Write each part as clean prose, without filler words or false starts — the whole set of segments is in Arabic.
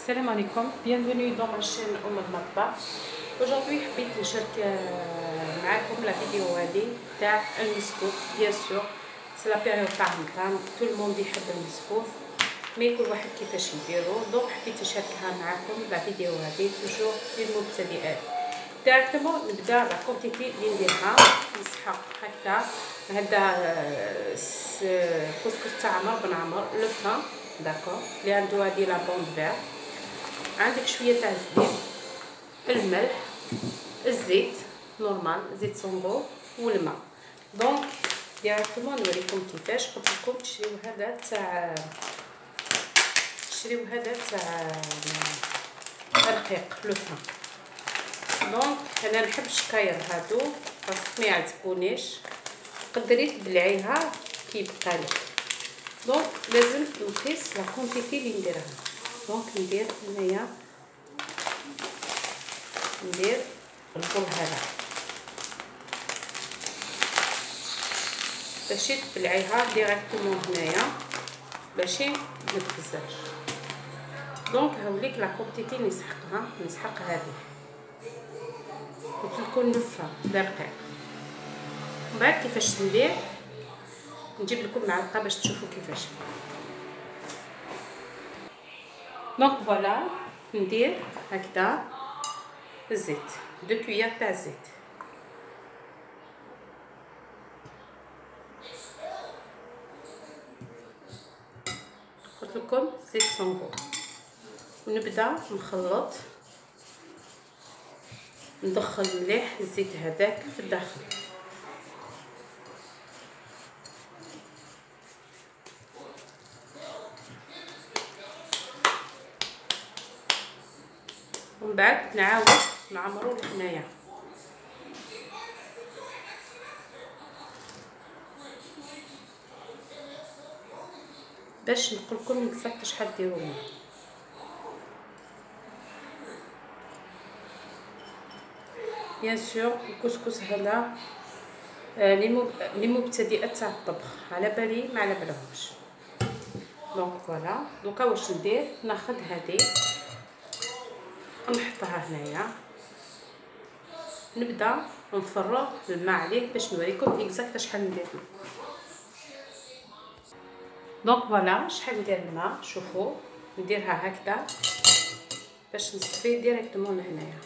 Salam alaikum, bienvenue dans ma chaîne Oum Madba. Aujourd'hui حبيت نشارك معاكم لا فيديو هذه تاع المسكوف. بيان سور سي لا بيريود تاع رمضان، تو الموند يحب المسكوف، مي كل واحد كيفاش يديرو. دونك حبيت نشاركها معاكم لا فيديو هذه توجور للمبتدئات. ديريكتومون نبدا لا كونتيتي اللي نديرها. نسحق هكذا هذا كسكس تاع عمر بن عمر لو فان داكور اللي عنده هذه لا بوند فير. عندك شويه تاع الزبيب، الملح، الزيت نورمال، زيت صنبور والماء. دونك ديريكتومون نوريكم كيفاش. قلت لكم تشريو هذا تاع الرقيق لو فان. دونك انا نحب الشكاير هادو باسكو ما يعجبونيش، تقدري تبلعيها كيبقى لك. دونك لازم نقيس لا كونتيتي اللي نديرها. دونك ندير هنايا ندير البول هذا باش تبلعيها ديريكتومون هنايا باش ما تهزاش. دونك هاوليك لا كونتيتي نسحق هذه قلت لكم نفها دقيق. من بعد كيفاش ندير نجيب لكم معلقه باش تشوفوا كيفاش. دونك فوالا ندير هكذا الزيت، 2 كويار تاع الزيت. قلت لكم زيت صنبور، ونبدا نخلط، ندخل مليح الزيت هذاك في الداخل. ومن بعد نعاود نعمرو هنايا. باش نقول لكم اكزاكت شحال ديروا منه. بيان سور الكسكس هذا لي مبتدئات تاع الطبخ، على بالي ما على بالهمش. دونك فوالا. دوكا واش ندير، ناخذ هذه نحطها هنايا، نبدا نفرغ الماء عليه باش نوريكم اكزاكت شحال ندير. دونك فوالا شحال ندير الماء، شوفوا نديرها هكذا باش نصفي ديريكتومون هنايا.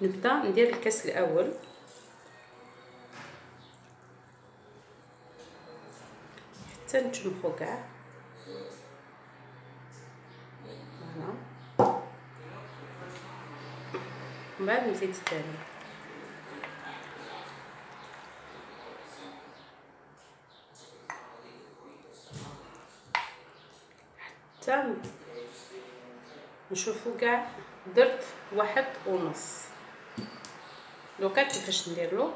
نبدا ندير الكاس الاول، حتى نجمعو كاع. فوالا من بعد نزيد الثاني. حتى نشوفو كاع درت 1.5. دوكا كيفاش نديرلو،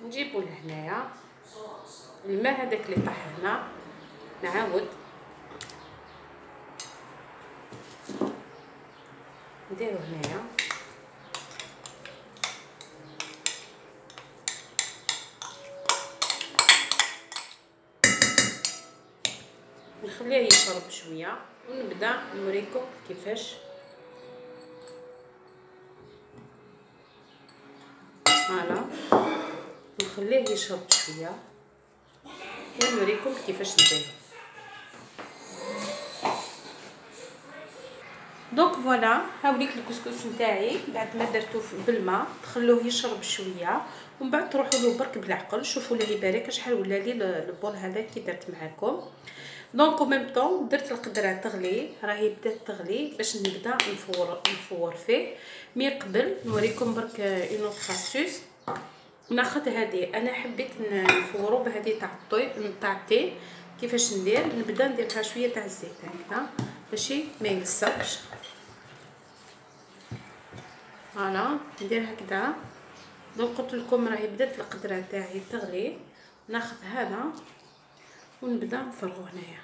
نجيبو لهنايا الماء هذاك اللي طاح هنا، نعاود نديرو هنايا، نخليه يشرب شويه ونبدا نوريكم كيفاش. فوالا نخليه يشرب شويه ونوريكم كيفاش ندير. دونك فوالا هاوليك الكسكس نتاعي بعد ما درتو بالماء، تخلوه يشرب شويه ومن بعد تروحوا له برك بالعقل. شوفوا الله يبارك شحال ولا لي البول هذا كي درت معاكم. دونك ميم طون درت القدره تغلي، راهي بدات تغلي باش نبدا نفور فيه. مي قبل نوريكم برك اون اوتر استوس. ناخذ هذه، انا حبيت نفورو بهذه تاع التي. كيفاش ندير، نبدا نديرها شويه تاع الزيت هكذا باش ما يلصقش. فوالا ندير هكذا. دونك قلت لكم راهي بدات القدره تاعي تغلي. ناخذ هذا ونبدا نفرغو هنايا،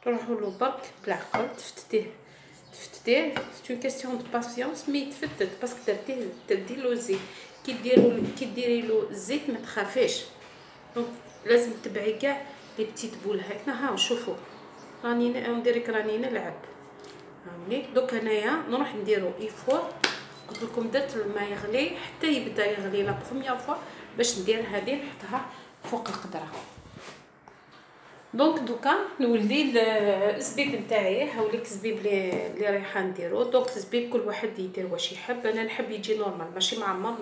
تروحوا له برك بالعقل، تفتتيه سي اون كاستيون دو باسيونس. مي يتفتت باسكو ديرلو زيت. كي ديري له الزيت ما تخافيش. دونك لازم تبعي كاع لي بتيت بول هكذا. ها شوفوا راني نديرك راني نلعب. هاولي دوك انايا نروح نديرو ايفور. قلت لكم درت الماء يغلي حتى يبدا يغلي لا بروميير فوا باش ندير هذه نحطها فوق القدره. دونك دوكا نولي الزبيب نتاعي. هاوليك الزبيب اللي رايحه نديرو. دونك الزبيب كل واحد يدير واش يحب. انا نحب يجي نورمال ماشي معمر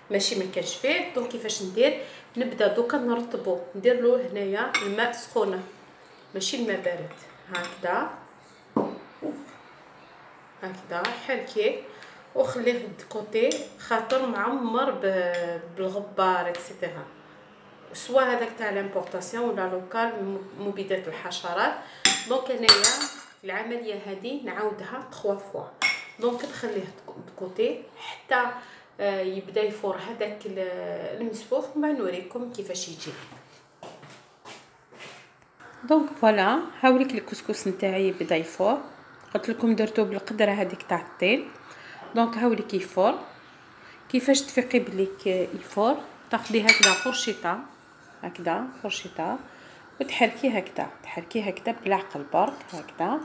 ماشي ما كانش فيه. دونك كيفاش ندير؟ نبدا دوكا نرطبو ندير له هنايا الماء سخونه ماشي الماء بارد. هكذا حركيه وخليه د كوتي خاطر معمر بالغبار اكسيتيرا سوا هذاك تاع لامبورطاسيون ولا لوكال مبيدات الحشرات. دونك انايا العمليه هذه نعاودها 3 فوا. دونك نخليه بكوتي حتى يبدا يفور هذاك المسفوف. ما نوريكم كيفاش يجي. دونك فوالا هاوليك الكسكس نتاعي بدا يفور. قلت لكم درتو بالقدره هذيك تاع الطين. دونك هاوليك يفور. كيفاش تفيقي بليك يفور؟ تاخدي هكذا فرشيطه وتحركي هكذا بالعقل برك هكذا.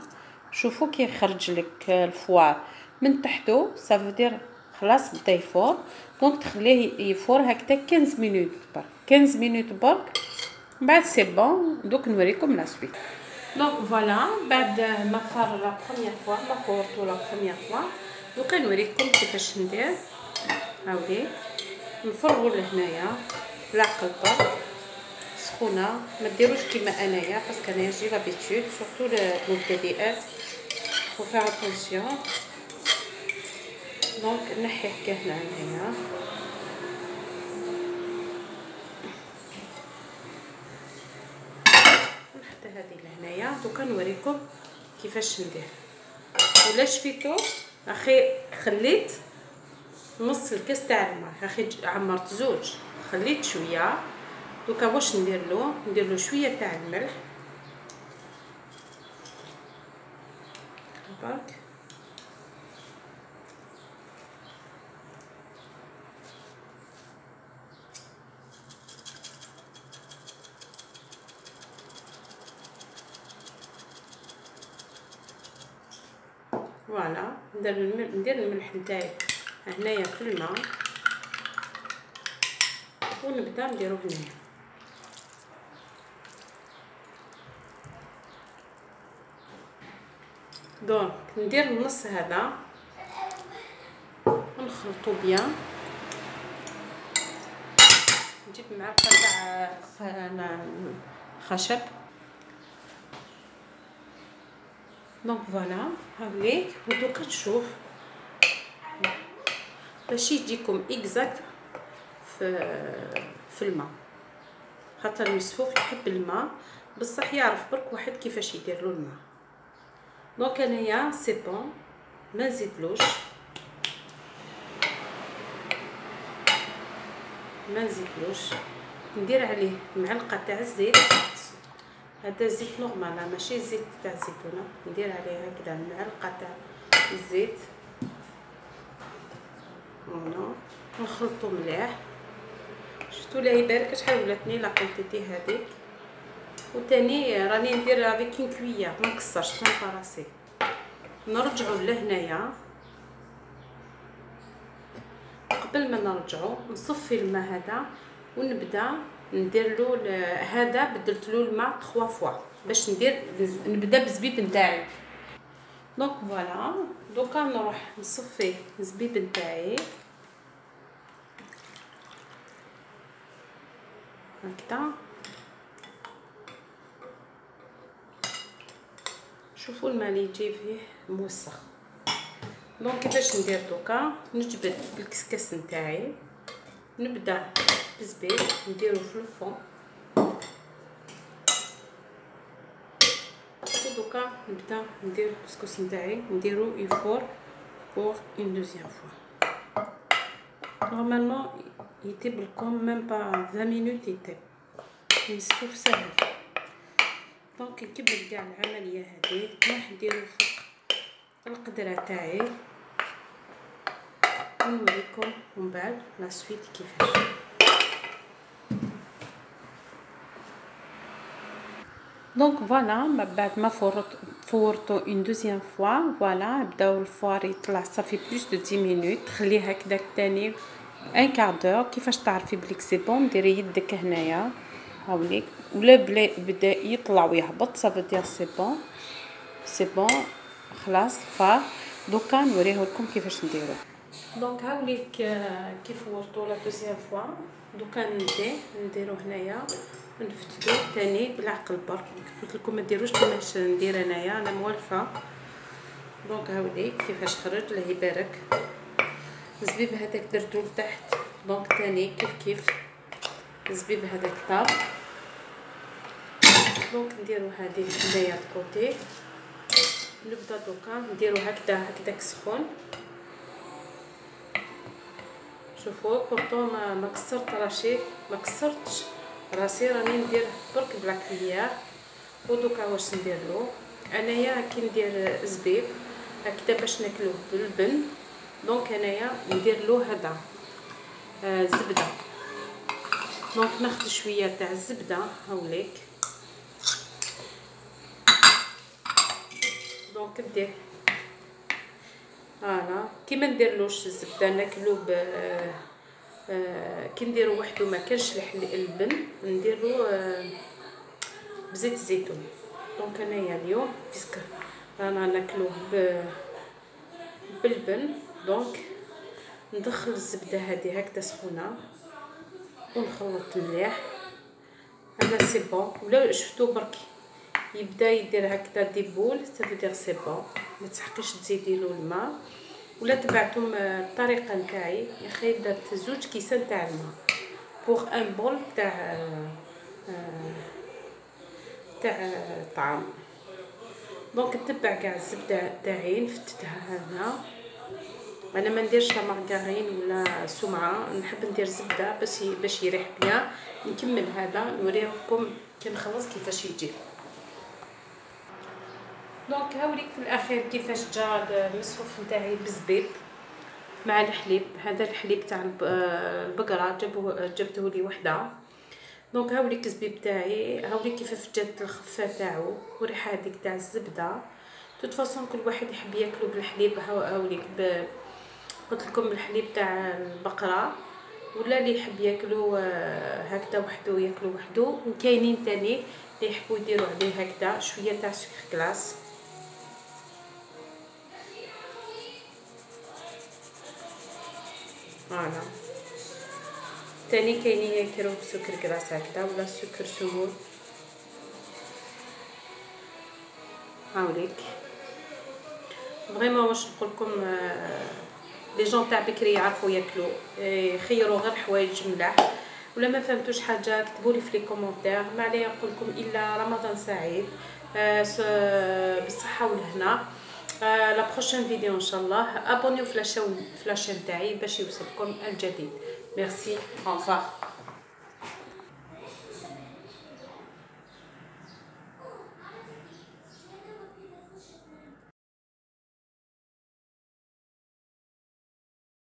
شوفوا كي يخرج لك الفوار من تحته سافودير خلاص بدا يفور. دونك تخليه يفور هكذا 15 مينوت برك بعد سي بون. دوك نوريكم لا سويت. دونك فوالا بعد ما فار لا بروميير فوا ما فورتو لا بروميير فوا دوكا نوريكم كيفاش ندير. هاولي نفرغوا لهنايا العقل برك سخونه. ما ديروش كيما انايا باسكو انايا جي لابيتود سورتو المبتدئات فو فير اتونسيون. دونك نحي هكا هنايا نحط هذه لهنايا. دوكا نوريكم كيفاش ندير. ولا شفيتو اخي خليت نص الكاس تاع الماء اخي عمرت زوج خليت شويه. دوكا واش ندير له شويه تاع الملح برك. فوالا ندير الملح نتاعي هنايا في الماء ونبدا نديرو هنايا. دونك ندير النص هذا ونخلطو بيان. نجيب معلقه تاع خشب. دونك فوالا هاوليك. ودوكا تشوف باش يجيكم اكزاكت في الماء خاطر المسفوف يحب الماء بصح يعرف برك واحد كيفاش يدير له الماء. دونك انايا سي بون ما نزيدلوش ندير عليه معلقه تاع الزيت. هذا زيت نورمال ماشي زيت تاع الزيتونه. ندير عليه هكذا معلقه تاع الزيت نخلطو مليح. شفتوا لا يبارك شحال ولاتني لا كونتيتي هذيك. وثاني راني ندير افيك اون كويير ما نكسرش فراسي. نرجعوا لهنايا قبل ما نرجعوا نصفي الماء هذا ونبدا ندير له هذا بدلت له الماء 3 فوا باش نبدا بالزبيب نتاعي. دونك فوالا دوكا نروح نصفي الزبيب نتاعي هكذا. شوفوا الماء اللي يجي فيه موسخ. دونك كيفاش ندير دوكا؟ نجبد الكسكس نتاعي نبدا بالزبيب نديرو في الفون. دوكا نبدا ندير الكسكس نتاعي نديرو يفور بور اون دوزيام فوا. نورمالمون يطيب لكم ميم با 20 مينوت يطيب. مسكوف سهل. دونك نكمل كاع العمليه هذه نروح نديرو فوق القدره تاعي ونوريكم من بعد لا سويت كيفاش. دونك فوالا بعد ما فورتو اون دوزيام فوا فوالا بداو الفوار يطلع صافي بلوس دو 10 مينوت. تخليه هكذاك تاني ان كاردور. كيفاش تعرفي بليك سي بون؟ ديري يدك هنايا هاوليك ولا بدا يطلع ويهبط صافي دير سي بون سي بون خلاص فا. دوكا نوريه لكم كيفاش نديرو. دونك هاوليك كي فورتو لا دوزيام فوا. دوكا نديرو هنايا نفتدو تاني بالعقل برك. قلت لكم ما ديروش كيفاش ندير انايا، انا موالفه. دونك هاوليك كيفاش خرج الله يبارك. الزبيب هذاك درتو لتحت. دونك تاني كيف الزبيب هذاك طاب. دونك نديرو هذه هنايا كوتي. نبدا دوكا نديرو هكذاك سخون. شوفوا بورطو ما كسرت راسي، ما كسرتش راسي، راني ندير برك بلا كليار. ودوكا واش نديرلو انايا كي ندير زبيب هكذا باش ناكلوه باللبن. دونك انايا نديرلو هذا زبده. دونك ناخذ شويه تاع الزبده هاوليك. دونك ندير فوالا كيما نديرلوش الزبده ناكلو كي نديرو وحده ما كانش اللبن نديرو بزيت الزيتون. دونك انايا اليوم بيسك رانا ناكلوه باللبن. دونك ندخل الزبده هذه هكذا سخونه ونخلط مليح. هذا سي بون. ولا شفتو برك يبدا يدير هكذا دي بول صافي دير سي بون. ما تحقيش تزيدي له الماء. ولا تبعتم الطريقه نتاعي يا اخي درت 2 كيسان تاع الماء بوغ ان بول تاع طعام. دونك نتبع كاع الزبده تاعي نفتتها هنا. انا ما نديرش لا مارغرين ولا سمعه، نحب ندير زبده باش يريح بيان. نكمل هذا نوريكم كي نخلص كيفاش يجي. دونك هاوليك في الاخير كيفاش جا المصفوف نتاعي بالزبيب مع الحليب. هذا الحليب تاع البقره جبته لي وحده. دونك هاوليك الزبيب تاعي. هاوليك كيفاش جات الخفه تاعو والريحه هذيك تاع الزبده. توت فاصون كل واحد يحب ياكلو بالحليب. هاوليك قلت لكم بالحليب تاع البقره، ولا اللي يحب ياكلو هكذا وحده ياكلو وحده. وكاينين تاني اللي يحبوا يديروا عليه هكذا شويه تاع سكر كلاص. فوالا تاني كاينين ياكلوه بسكر كلاص هكذا ولا سكر سمول. هاوليك فريمون واش نقولكم لي جون تاع بكري يعرفوا ياكلوا يخيروا غير حوايج ملاح. ولا ما فهمتوش حاجه كتبوا لي في لي كومونتير. ما عليا نقول لكم الا رمضان سعيد بالصحه والهنا. لا بروشين فيديو ان شاء الله. ابونيو في لاشين تاعي باش يوصلكم الجديد. ميرسي. اونفا.